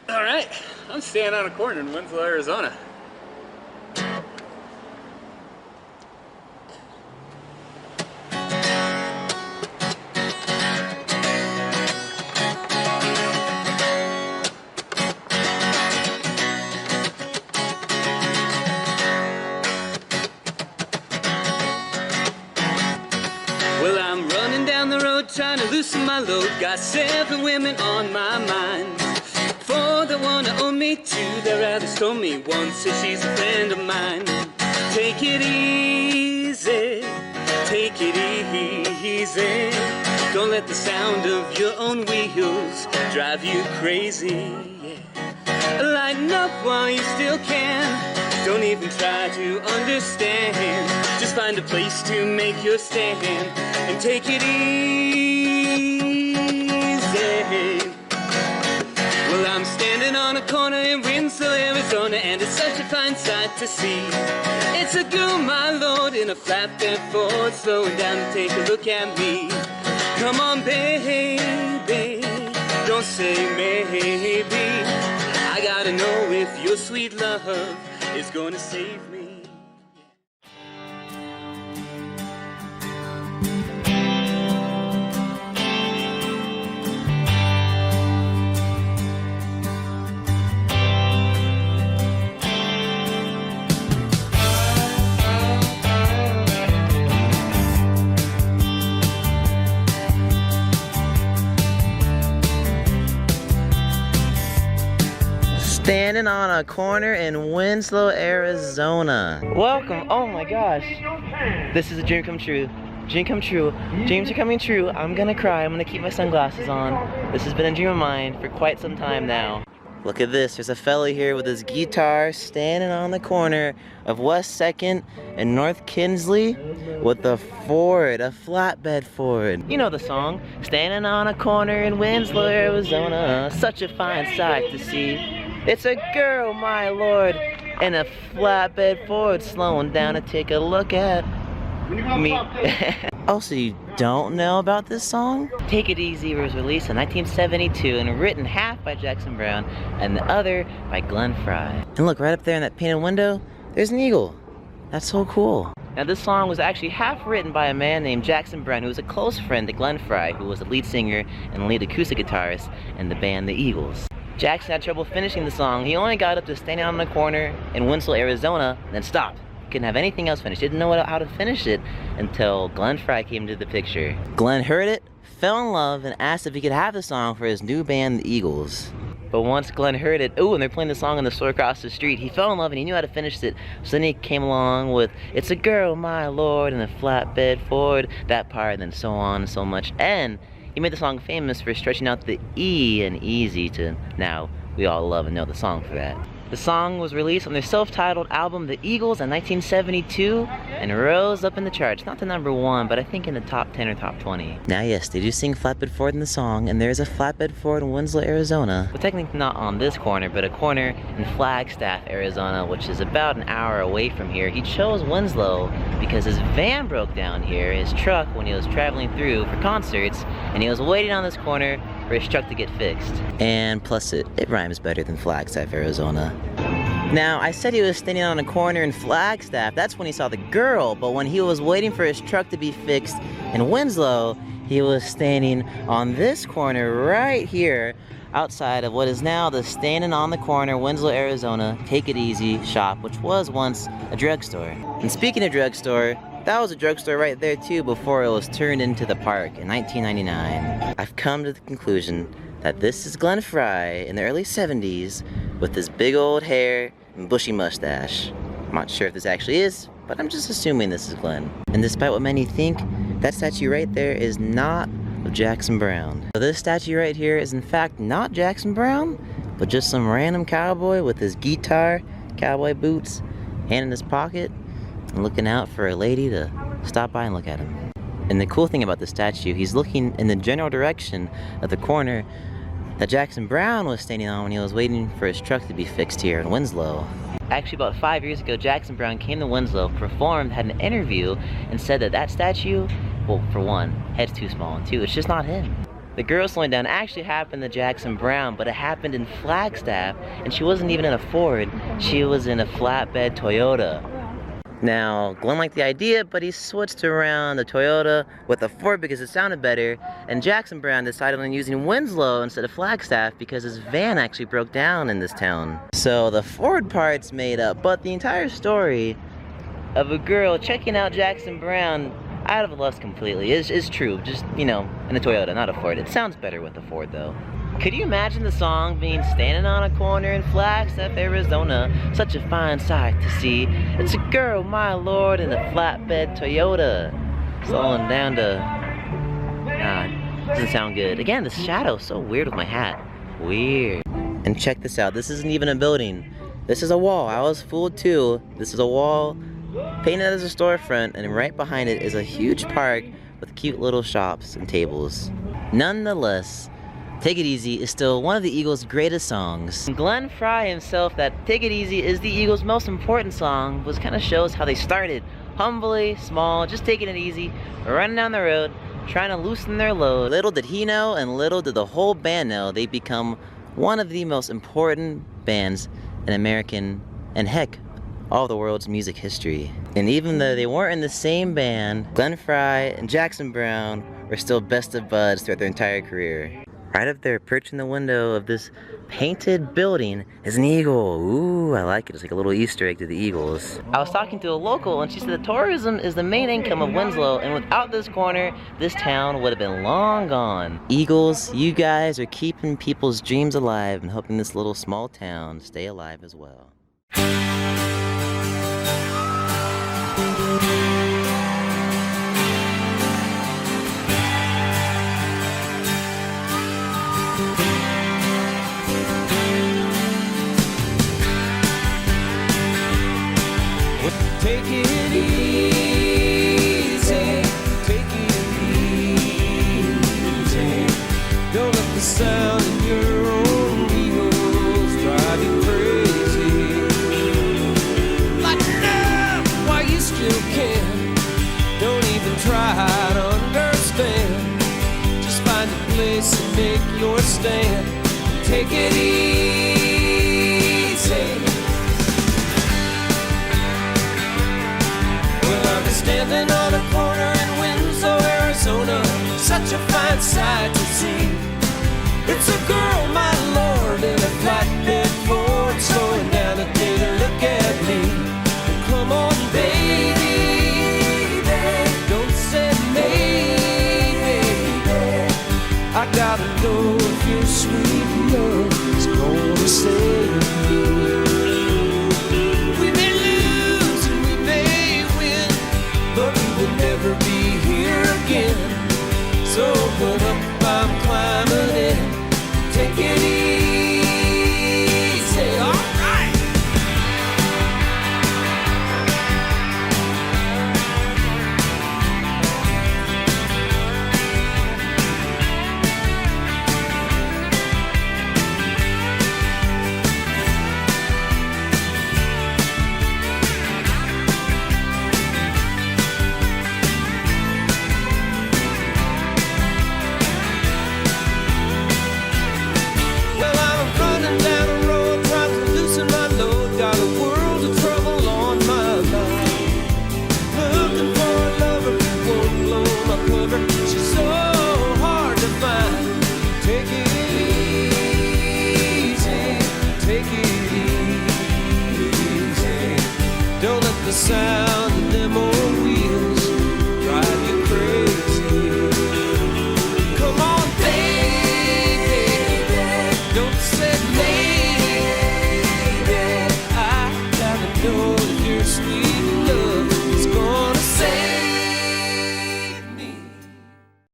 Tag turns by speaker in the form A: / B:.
A: All right, I'm standing on a corner in Winslow, Arizona. Well, I'm running down the road trying to loosen my load. Got 7 women on my mind. 4 that wanna own me, 2 that rather stone me. 1 says she's a friend of mine. Take it easy, take it easy. Don't let the sound of your own wheels drive you crazy. Yeah. Lighten up while you still can. Don't even try to understand. Just find a place to make your stand and take it easy. Well, I'm standing on a corner in Winslow, Arizona, and it's such a fine sight to see. It's a girl, my lord, in a flatbed Ford, slowing down to take a look at me. Come on, baby, don't say maybe. I gotta know if your sweet love is gonna save me.
B: Standing on a corner in Winslow, Arizona. Welcome. Oh my gosh. This is a dream come true. Dream come true. Dreams are coming true. I'm gonna cry. I'm gonna keep my sunglasses on. This has been a dream of mine for quite some time now. Look at this. There's a fella here with his guitar standing on the corner of West 2nd and North Kinsley with a Ford, a flatbed Ford. You know the song. Standing on a corner in Winslow, Arizona. Such a fine sight to see. It's a girl, my lord, in a flatbed Ford, slowing down to take a look at me. Also, you don't know about this song? Take It Easy was released in 1972 and written half by Jackson Browne and the other by Glenn Frey. And look, right up there in that painted window, there's an eagle. That's so cool. Now this song was actually half written by a man named Jackson Browne, who was a close friend to Glenn Frey, who was the lead singer and lead acoustic guitarist in the band The Eagles. Jackson had trouble finishing the song. He only got up to standing on the corner in Winslow, Arizona, and then stopped. He couldn't have anything else finished. He didn't know how to finish it until Glenn Frey came to the picture. Glenn heard it, fell in love, and asked if he could have the song for his new band, The Eagles. But once Glenn heard it, and they're playing the song in the store across the street, he fell in love and he knew how to finish it. So then he came along with, it's a girl, my lord, in a flatbed Ford, that part, and then so on and so much. And he made the song famous for stretching out the E in easy to now we all love and know the song for that. The song was released on their self-titled album The Eagles in 1972 and rose up in the charts. Not to #1, but I think in the top 10 or top 20. Now yes, they do sing Flatbed Ford in the song, and there is a Flatbed Ford in Winslow, Arizona. But technically not on this corner, but a corner in Flagstaff, Arizona, which is about an hour away from here. He chose Winslow because his van broke down here, his truck, when he was traveling through for concerts, and he was waiting on this corner for his truck to get fixed. And plus it rhymes better than Flagstaff, Arizona. Now, I said he was standing on a corner in Flagstaff. That's when he saw the girl, but when he was waiting for his truck to be fixed in Winslow, he was standing on this corner right here outside of what is now the Standing on the Corner, Winslow, Arizona, Take It Easy shop, which was once a drugstore. And speaking of drugstore, that was a drugstore right there too before it was turned into the park in 1999. I've come to the conclusion that this is Glenn Frey in the early 70s with his big old hair and bushy mustache. I'm not sure if this actually is, but I'm just assuming this is Glenn. And despite what many think, that statue right there is not of Jackson Browne. So this statue right here is in fact not Jackson Browne, but just some random cowboy with his guitar, cowboy boots, hand in his pocket, and looking out for a lady to stop by and look at him. And the cool thing about the statue, he's looking in the general direction of the corner that Jackson Browne was standing on when he was waiting for his truck to be fixed here in Winslow. Actually, about 5 years ago, Jackson Browne came to Winslow, performed, had an interview, and said that that statue, well, for one, head's too small, and two, it's just not him. The girl slowing down actually happened to Jackson Brown, but it happened in Flagstaff, and she wasn't even in a Ford, she was in a flatbed Toyota. Now, Glenn liked the idea, but he switched around the Toyota with a Ford because it sounded better, and Jackson Brown decided on using Winslow instead of Flagstaff because his van actually broke down in this town. So the Ford part's made up, but the entire story of a girl checking out Jackson Brown out of lust completely is true, just, you know, in a Toyota, not a Ford. It sounds better with a Ford, though. Could you imagine the song being standing on a corner in Flagstaff, Arizona, such a fine sight to see? It's a girl, my lord, in a flatbed Toyota, slowing down to... Nah, doesn't sound good. Again, the shadow's so weird with my hat. Weird. And check this out, this isn't even a building. This is a wall, I was fooled too. This is a wall, painted as a storefront, and right behind it is a huge park with cute little shops and tables. Nonetheless, Take It Easy is still one of the Eagles' greatest songs. Glenn Frey himself, that Take It Easy is the Eagles' most important song, was kind of shows how they started. Humbly, small, just taking it easy, running down the road, trying to loosen their load. Little did he know, and little did the whole band know, they'd become one of the most important bands in American, and heck, all the world's music history. And even though they weren't in the same band, Glenn Frey and Jackson Brown were still best of buds throughout their entire career. Right up there, perched in the window of this painted building, is an eagle. Ooh, I like it. It's like a little Easter egg to the Eagles. I was talking to a local, and she said that tourism is the main income of Winslow, and without this corner, this town would have been long gone. Eagles, you guys are keeping people's dreams alive and helping this little small town stay alive as well.
C: Take it easy, take it easy. Don't let the sound of your own wheels drive you crazy. Lighten up while you still can. Don't even try to understand. Just find a place and make your stand. Take it easy. Standing on a corner in Winslow, Arizona, such a fine sight to see. It's a girl, my lord, in a flatbed Ford, slowing down to take a look at me. Come on, baby, don't say maybe. I gotta know if your sweet love is gonna save me. Never be here again. So put up, I'm climbing in. Take it easy, alright. The sound of them old wheels drive you crazy. Come on, baby, don't say maybe. I gotta know that your sweet love is gone.